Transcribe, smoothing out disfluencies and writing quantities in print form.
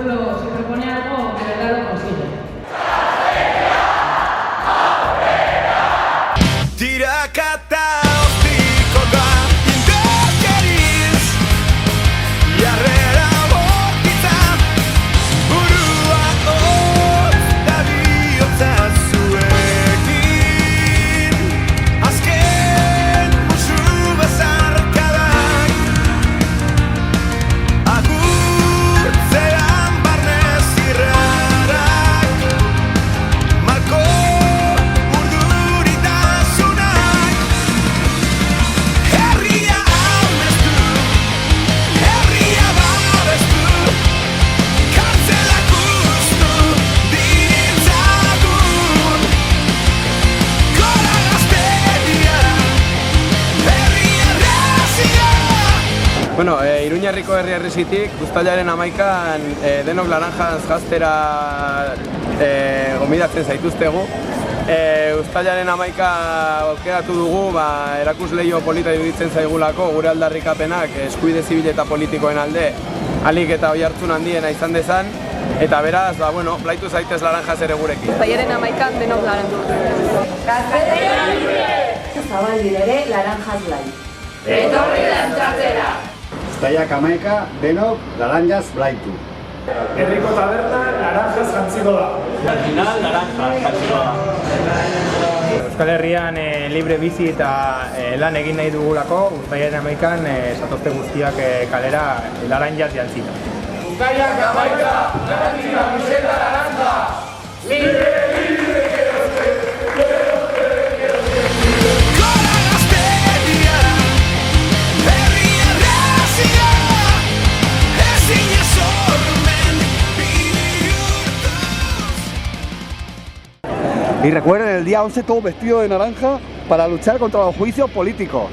pueblo se propone algo, de verdad lo consigue. Bueno, Iruñerriko herritik uztailaren 11an denok laranjaz janztera gonbidatzen zaituztegu. Uztailaren 11 aukeratu dugu, erakusleio polita iruditzen zaigulako gure aldarrikapenak eskubide zibil eta politikoen alde ahalik eta oihartzun handiena izan dezan. Eta beraz, blaitu zaitez laranjaz ere gurekin. Uztailaren 11an denok laranjaz. Gaztetxea libre! Zabaldi ere laranjaz blai. Etorri dantzatzera! Uztailak 11 denok laranjaz blaitu. Herriko taberna laranjaz jantziko da. Al final laranjaz jantziko da. Euskal Herrian libre bizi eta lan egin nahi dugulako, uztailaren 11an zatozte guztiak kalera laranjaz jantzita. Uztailak 11, garantzia Michela Laranja! Libre! Y recuerden, el día 11 todos vestidos de naranja para luchar contra los juicios políticos.